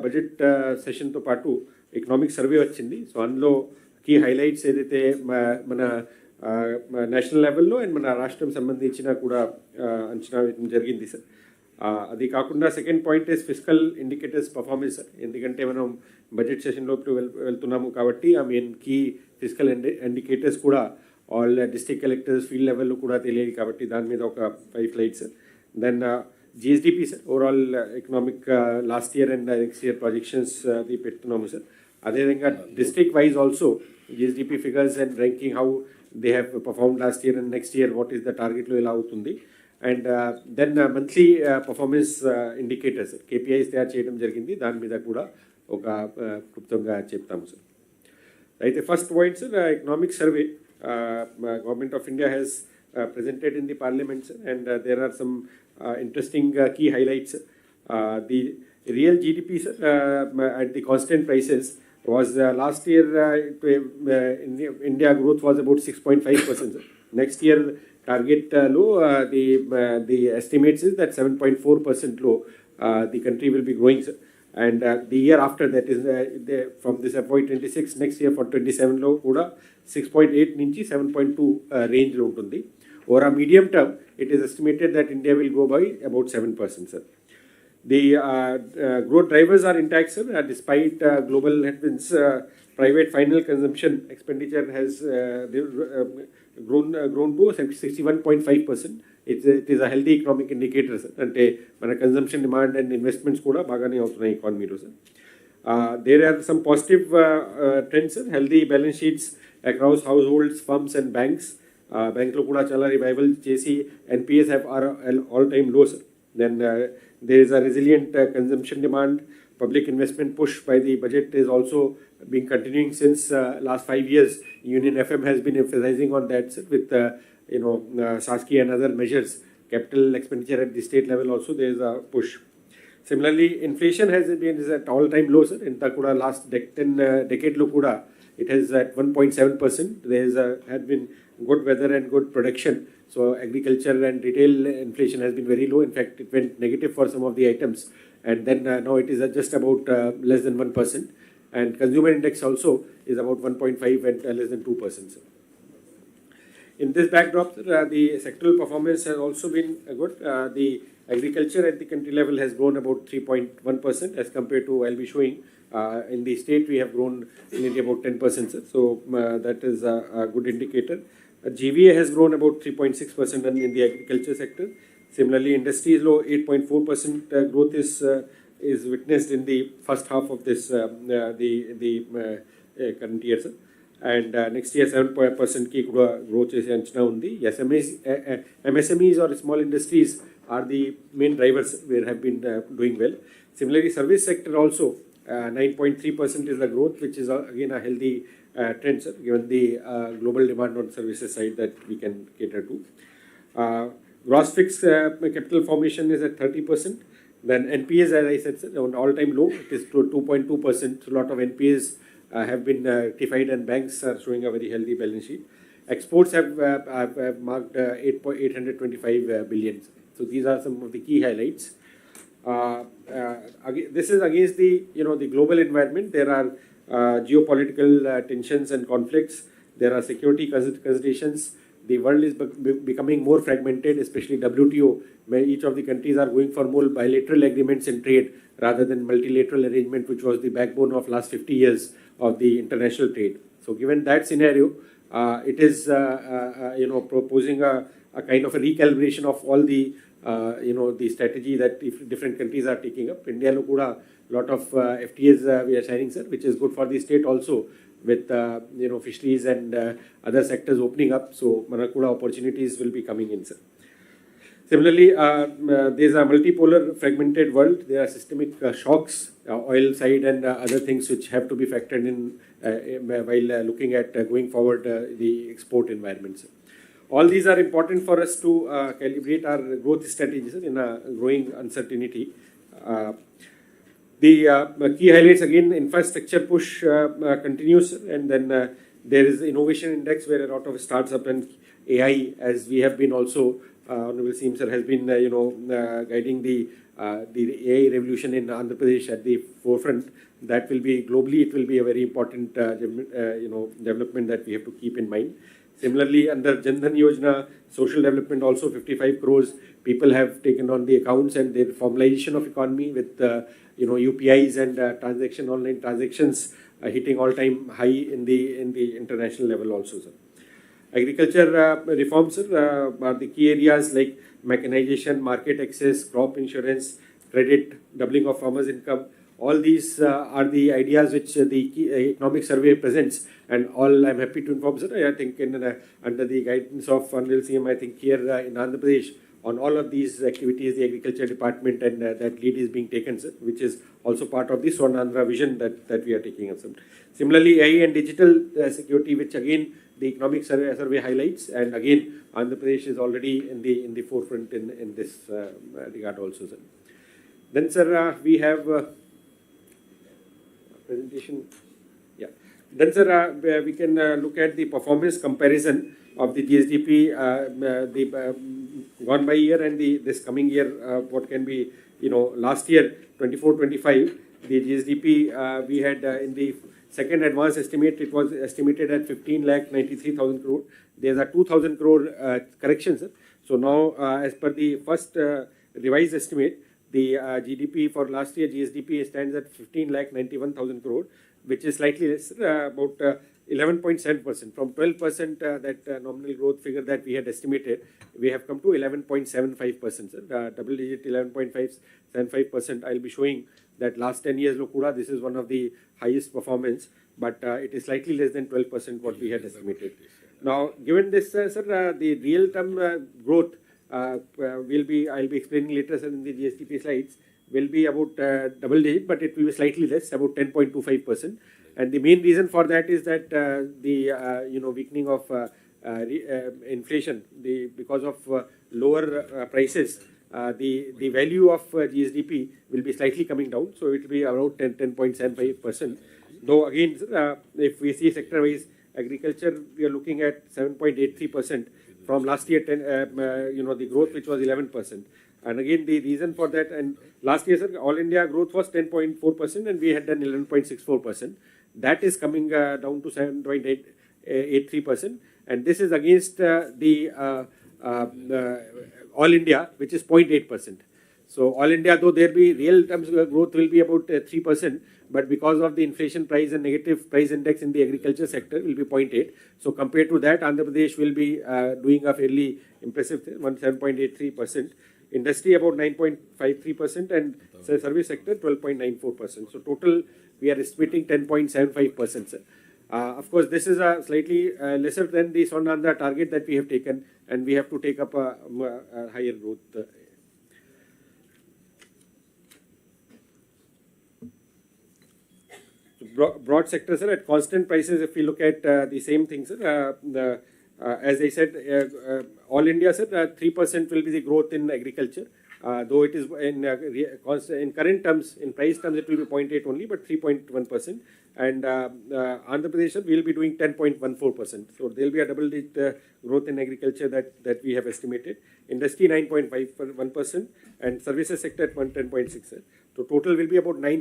Budget సెషన్తో పాటు economic survey వచ్చింది. So అందులో కీ హైలైట్స్ ఏదైతే మన నేషనల్ లెవెల్లో అండ్ మన రాష్ట్రం సంబంధించిన కూడా అంచనా వేయడం జరిగింది సార్. అది కాకుండా second point is fiscal indicators performance sir. ఎందుకంటే మనం బడ్జెట్ సెషన్లో వెళ్తున్నాము కాబట్టి ఆ మెయిన్ కీ ఫిస్కల్ ఇండికేటర్స్ కూడా ఆల్ డిస్ట్రిక్ట్ కలెక్టర్స్ ఫీల్డ్ లెవెల్లో కూడా తెలియాలి కాబట్టి దాని మీద ఒక 5 slides. Then GSDP sir, overall economic last year and next year projections అది పెడుతున్నాము సార్. అదేవిధంగా district wise also GSDP figures and ranking how they have perform last year and next year what is the టార్గెట్లో ఎలా అవుతుంది. And then monthly performance indicators KPIs తయారు చేయడం జరిగింది. దాని మీద కూడా ఒక క్లుప్తంగా చెప్తాము సార్. అయితే first point sir, economic survey Government of India has presented in the Parliament, and there are some interesting key highlights. The real GDP at the constant prices was last year India growth was about 6.5%. Next year target low, the estimates is that 7.4% low the country will be growing, sir. And the year after that is from this FY26 next year for 27 లో కూడా 6.8 నుంచి 7.2 రేంజ్లో ఉంటుంది. Over a medium term, it is estimated that India will grow by about 7%, sir. The growth drivers are intact, sir. Despite global headwinds, private final consumption expenditure has grown to 61.5%. It is a healthy economic indicator, sir. అంటే మన consumption demand and investments కూడా బాగానే అవుతున్నాయి ఎకానమీలో sir. There are some positive trends sir. Healthy balance sheets across households, firms and banks. బ్యాంక్లో కూడా చాలా revival చేసి NPAs have all time low, sir. Then there is a resilient consumption demand. Public investment push by the budget is also been continuing since last 5 years. Union FM has been emphasizing on that, sir, with SASKI and other measures. Capital expenditure at the state level also there is a push. Similarly, inflation has been at all-time low, sir. Inta kuda last decade lo kuda it has at 1.7%. There had been good weather and good production. So agriculture and retail inflation has been very low. In fact, it went negative for some of the items. And then now it is at just about less than 1%. And consumer index also is about 1.5 and less than 2%, sir. In this backdrop, the sectoral performance has also been good. The agriculture at the country level has grown about 3.1% as compared to, I'll be showing, in the state we have grown nearly about 10%. Sir. So that is a good indicator. GVA has grown about 3.6% in the agriculture sector. Similarly, industries low 8.4% growth is witnessed in the first half of this the current year, sir. And next year 7% ki growth is anchana undi. MSMEs or small industries are the main drivers where have been doing well. Similarly, service sector also 9.3% is the growth, which is again a healthy trend, sir, given the global demand on services side that we can cater to. Gross fixed capital formation is at 30%. Then NPAs, as I said, sir, on all-time low, it is to 2.2%. So a lot of NPAs have been rectified and banks are showing a very healthy balance sheet. Exports have marked 825 billion. So these are some of the key highlights. This is against the the global environment. There are geopolitical tensions and conflicts. There are security considerations. The world is becoming more fragmented, especially WTO, where each of the countries are going for more bilateral agreements in trade rather than multilateral arrangement, which was the backbone of last 50 years of the international trade. So given that scenario, it is proposing a kind of a recalibration of all the the strategy that different countries are taking up. India lo kuda lot of FTAs we are signing, sir, which is good for the state also, with fisheries and other sectors opening up. So manakuda opportunities will be coming in, sir. Similarly, there is a multipolar fragmented world. There are systemic shocks, oil side and other things which have to be factored in while looking at going forward the export environment, sir. All these are important for us to calibrate our growth strategies in a growing uncertainty. The key highlights again, infrastructure push continues, and then there is innovation index where a lot of startups and AI, as we have been also Honorable CM sir has been, guiding the AI revolution in Andhra Pradesh at the forefront. That will be globally, it will be a very important, development that we have to keep in mind. Similarly, under Jan Dhan Yojana, social development also 55 crores people have taken on the accounts, and their formalization of economy with UPIs and online transactions hitting all-time high in the international level also, sir. Agriculture reforms, sir, are the key areas like mechanization, market access, crop insurance, credit, doubling of farmers' income. All these are the ideas which the economic survey presents, and all I'm happy to inform, sir. I think under the guidance of Honorable CM, I think here in Andhra Pradesh, on all of these activities, the agriculture department and that lead is being taken, sir, which is also part of the Swarna Andhra vision that we are taking up. Similarly, AI and digital security, which again the economic survey highlights, and again Andhra Pradesh is already in the forefront in this regard also, sir. Then, sir, we have presentation. Yeah. Then, sir, we can look at the performance comparison of the GSDP, the gone by year and this coming year. What can be, last year 24-25, the GSDP we had in the second advance estimate, it was estimated at 15,93,000 crore. There's a 2,000 crore correction, sir. So now, as per the first revised estimate, the GDP for last year GSDP stands at 15,91,000 crore, which is slightly less, about 11.7%. From 12% that nominal growth figure that we had estimated, we have come to 11.75%, sir. Double digit 11.575%. I'll be showing that last 10 years, Lokura, this is one of the highest performance, but it is slightly less than 12% what we had estimated. Now, given this, sir, the real term growth I'll be explaining later, sir, in the GSDP slides, will be about double digit, but it will be slightly less, about 10.25%. And the main reason for that is that the weakening of inflation, because of lower prices, the value of GSDP will be slightly coming down, so it will be around 10.75%. Though again, if we see sector-wise, agriculture, we are looking at 7.83%. From last year, the growth which was 11%. And again, the reason for that, and last year, sir, all India growth was 10.4%, and we had done 11.64%. That is coming down to 7.83%, and this is against the all India, which is 0.8%. So all India, though there be real terms growth will be about 3%, but because of the inflation price and negative price index in the agriculture sector will be 0.8. So compared to that, Andhra Pradesh will be doing a fairly impressive 7.83%. Industry about 9.53%, and service sector 12.94%. So total we are estimating 10.75%, sir. Of course, this is a slightly lesser than the Swarna Andhra target that we have taken, and we have to take up a higher growth. Broad sectors, sir, at constant prices, if we look at the same things, sir, as I said, all India, sir, 3% will be the growth in agriculture. Though it is in current terms, in price terms, it will be 0.8 only, but 3.1%. And Andhra Pradesh, sir, we will be doing 10.14%. So there will be a double-digit growth in agriculture that we have estimated. Industry 9.51%, and services sector at 10.6%. So total will be about 9.